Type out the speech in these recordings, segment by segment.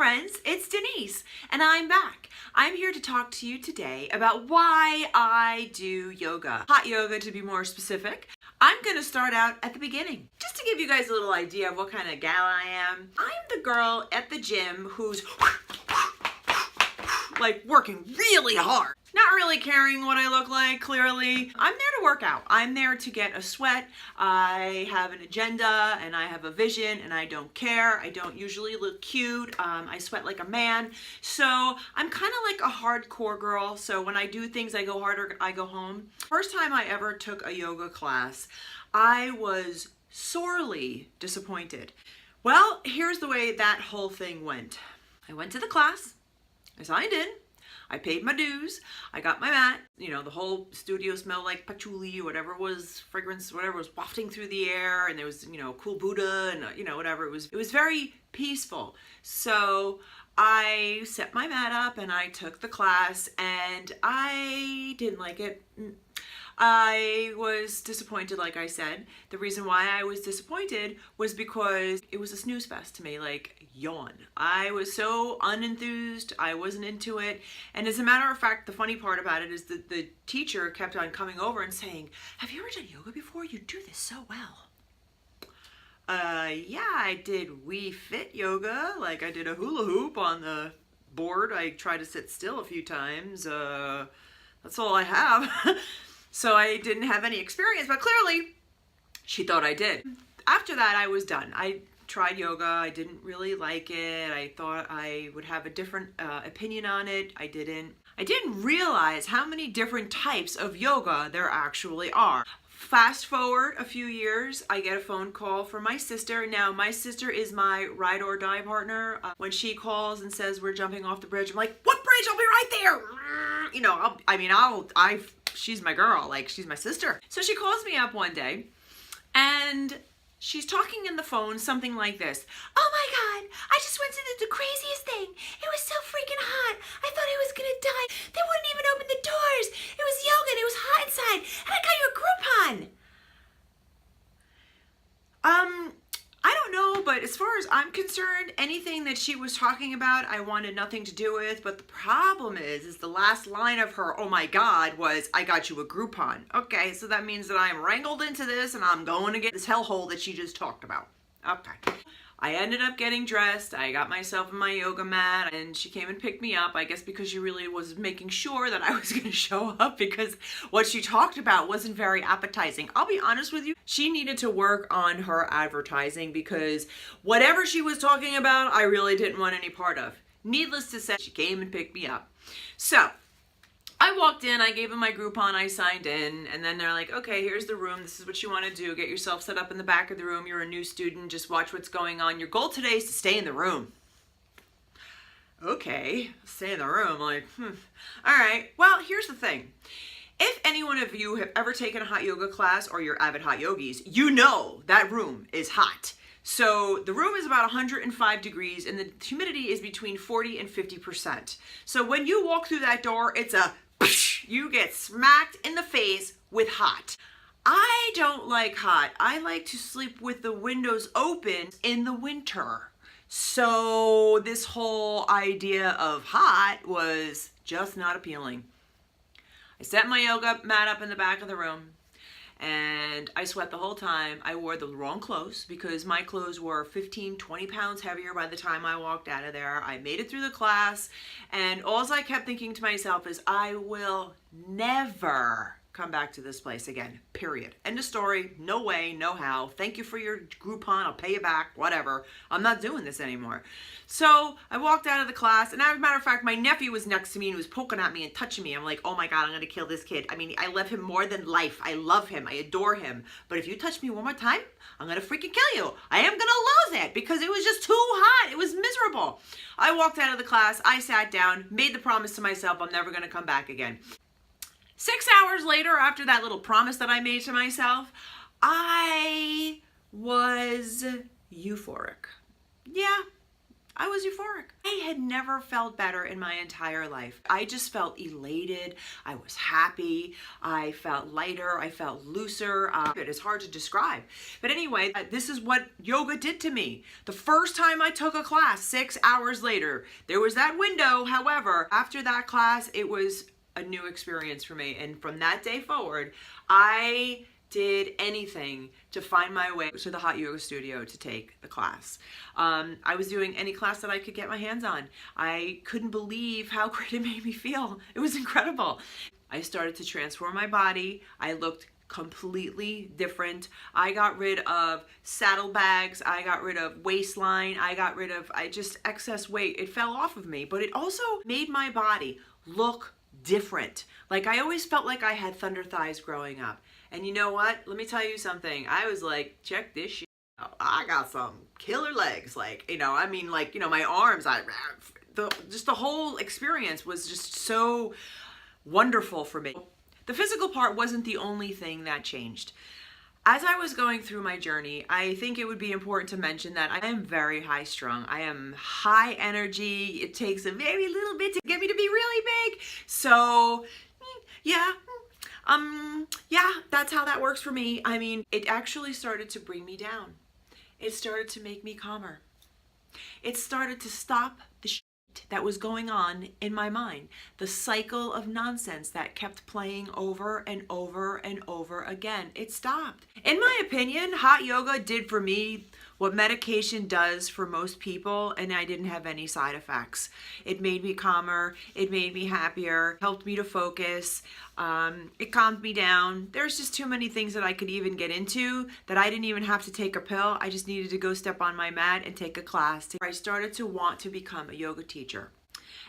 friends, it's Denise, and I'm back. I'm here to talk to you today about why I do yoga. Hot yoga, to be more specific. I'm going to start out at the beginning, just to give you guys a little idea of what kind of gal I am. I'm the girl at the gym who's like working really hard. Not really caring what I look like, clearly. I'm there to work out. I'm there to get a sweat. I have an agenda and I have a vision and I don't care. I don't usually look cute. I sweat like a man. So I'm kind of like a hardcore girl. So when I do things, I go harder, I go home. First time I ever took a yoga class, I was sorely disappointed. Well, here's the way that whole thing went. I went to the class, I signed in, I paid my dues, I got my mat, you know, the whole studio smelled like patchouli, whatever it was, fragrance, whatever was wafting through the air, and there was, you know, cool Buddha and, you know, whatever. It was very peaceful. So I set my mat up and I took the class and I didn't like it. I was disappointed, like I said. The reason why I was disappointed was because it was a snooze fest to me, like yawn. I was so unenthused, I wasn't into it. And as a matter of fact, the funny part about it is that the teacher kept on coming over and saying, "Have you ever done yoga before? You do this so well." Yeah, I did Wii Fit yoga. Like I did a hula hoop on the board. I tried to sit still a few times. That's all I have. So I didn't have any experience, but clearly she thought I did. After that, I was done. I tried yoga. I didn't really like it. I thought I would have a different opinion on it. I didn't realize how many different types of yoga there actually are. Fast forward a few years, I get a phone call from my sister. Now, my sister is my ride or die partner. When she calls and says we're jumping off the bridge, I'm like, "What bridge? I'll be right there." You know, she's my girl, like she's my sister. So she calls me up one day and she's talking in the phone something like this. "Oh my God, I just went to the craziest thing. It was so freaking hot. I thought I was gonna die. They wouldn't even open the doors. It was yoga and it was hot inside. And I got you a Groupon." I don't know, but as far as I'm concerned, anything that she was talking about, I wanted nothing to do with. But the problem is the last line of her, "Oh my God," was, "I got you a Groupon." Okay, so that means that I'm wrangled into this and I'm going to get this hellhole that she just talked about. Okay. I ended up getting dressed. I got myself in my yoga mat and she came and picked me up. I guess because she really was making sure that I was going to show up because what she talked about wasn't very appetizing. I'll be honest with you. She needed to work on her advertising because whatever she was talking about, I really didn't want any part of. Needless to say, she came and picked me up. So I walked in, I gave them my Groupon, I signed in, and then they're like, "Okay, here's the room. This is what you want to do. Get yourself set up in the back of the room. You're a new student. Just watch what's going on. Your goal today is to stay in the room." Okay, stay in the room. Like, all right. Well, here's the thing. If any one of you have ever taken a hot yoga class or you're avid hot yogis, you know that room is hot. So the room is about 105 degrees and the humidity is between 40 and 50%. So when you walk through that door, it's a you get smacked in the face with hot. I don't like hot. I like to sleep with the windows open in the winter. So this whole idea of hot was just not appealing. I set my yoga mat up in the back of the room and I sweat the whole time. I wore the wrong clothes because my clothes were 15, 20 pounds heavier by the time I walked out of there. I made it through the class and all I kept thinking to myself is, I will never come back to this place again, period. End of story. No way, no how. Thank you for your Groupon. I'll pay you back, whatever. I'm not doing this anymore. So I walked out of the class, and as a matter of fact, my nephew was next to me and he was poking at me and touching me. I'm like, "Oh my God, I'm going to kill this kid." I mean, I love him more than life. I love him. I adore him. But if you touch me one more time, I'm going to freaking kill you. I am going to lose it because it was just too hot. It was miserable. I walked out of the class. I sat down, made the promise to myself, I'm never going to come back again. 6 hours later, after that little promise that I made to myself, I was euphoric. Yeah, I was euphoric. I had never felt better in my entire life. I just felt elated. I was happy. I felt lighter. I felt looser. It is hard to describe. But anyway, this is what yoga did to me. The first time I took a class, 6 hours later, there was that window. However, after that class, it was a new experience for me. And from that day forward, I did anything to find my way to the hot yoga studio to take the class. I was doing any class that I could get my hands on. I couldn't believe how great it made me feel. It was incredible. I started to transform my body. I looked completely different. I got rid of saddlebags. I got rid of waistline. I got rid of just excess weight. It fell off of me, but it also made my body look different. Like I always felt like I had thunder thighs growing up. And you know what? Let me tell you something. I was like, check this shit out. I got some killer legs. Like, my arms, just the whole experience was just so wonderful for me. The physical part wasn't the only thing that changed. As I was going through my journey, I think it would be important to mention that I am very high strung. I am high energy. It takes a very little bit to get me to be really big. So, yeah, that's how that works for me. I mean, it actually started to bring me down. It started to make me calmer. It started to stop the shit that was going on in my mind. The cycle of nonsense that kept playing over and over and over again. It stopped. In my opinion, hot yoga did for me what medication does for most people, and I didn't have any side effects. It made me calmer, it made me happier, helped me to focus, it calmed me down. There's just too many things that I could even get into that I didn't even have to take a pill. I just needed to go step on my mat and take a class. I started to want to become a yoga teacher.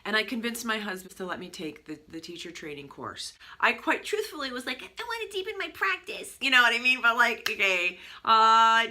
And I convinced my husband to let me take the teacher training course. I quite truthfully was like, I want to deepen my practice. You know what I mean? But like, okay, no,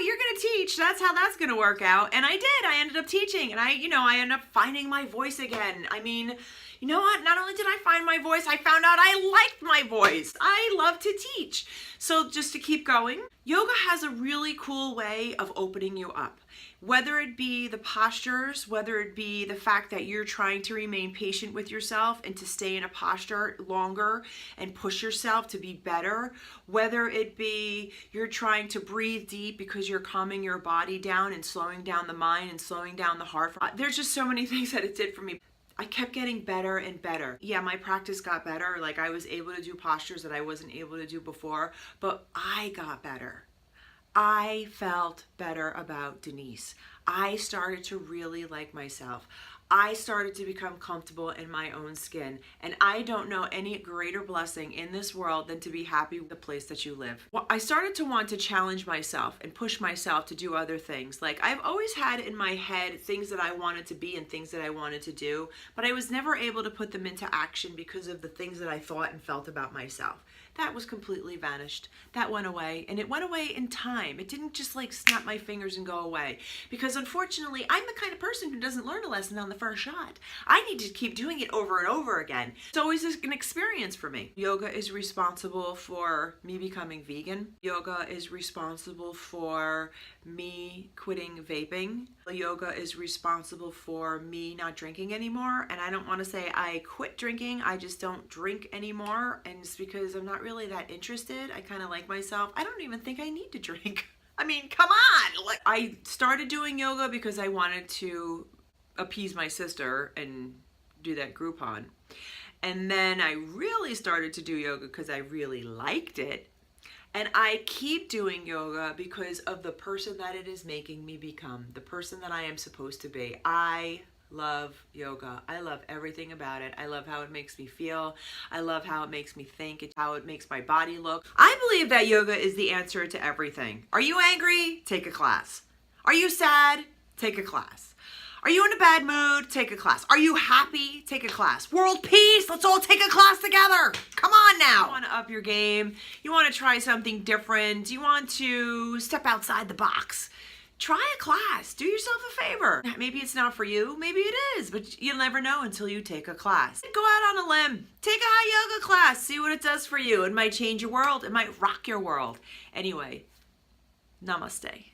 you're going to teach. That's how that's going to work out. And I did. I ended up teaching. And I ended up finding my voice again. I mean, you know what? Not only did I find my voice, I found out I liked my voice. I love to teach. So just to keep going, yoga has a really cool way of opening you up. Whether it be the postures, whether it be the fact that you're trying to remain patient with yourself and to stay in a posture longer and push yourself to be better, whether it be you're trying to breathe deep because you're calming your body down and slowing down the mind and slowing down the heart. There's just so many things that it did for me. I kept getting better and better. Yeah, my practice got better. Like I was able to do postures that I wasn't able to do before, but I got better. I felt better about Denise. I started to really like myself. I started to become comfortable in my own skin. And I don't know any greater blessing in this world than to be happy with the place that you live. Well, I started to want to challenge myself and push myself to do other things. Like I've always had in my head things that I wanted to be and things that I wanted to do, but I was never able to put them into action because of the things that I thought and felt about myself. That was completely vanished. That went away, and it went away in time. It didn't just like snap my fingers and go away, because unfortunately I'm the kind of person who doesn't learn a lesson on the first shot. I need to keep doing it over and over again. It's always an experience for me. Yoga is responsible for me becoming vegan. Yoga is responsible for me quitting vaping. Yoga is responsible for me not drinking anymore. And I don't want to say I quit drinking. I just don't drink anymore. And it's because I'm not really that interested. I kind of like myself. I don't even think I need to drink. I mean, come on. Like, I started doing yoga because I wanted to appease my sister and do that Groupon. And then I really started to do yoga because I really liked it. And I keep doing yoga because of the person that it is making me become, the person that I am supposed to be. I love yoga. I love everything about it. I love how it makes me feel. I love how it makes me think. It's how it makes my body look. I believe that yoga is the answer to everything. Are you angry? Take a class. Are you sad? Take a class. Are you in a bad mood? Take a class. Are you happy? Take a class. World peace? Let's all take a class together. Come on now. You want to up your game. You want to try something different. You want to step outside the box. Try a class. Do yourself a favor. Maybe it's not for you. Maybe it is, but you'll never know until you take a class. Go out on a limb. Take a hot yoga class. See what it does for you. It might change your world. It might rock your world. Anyway, namaste.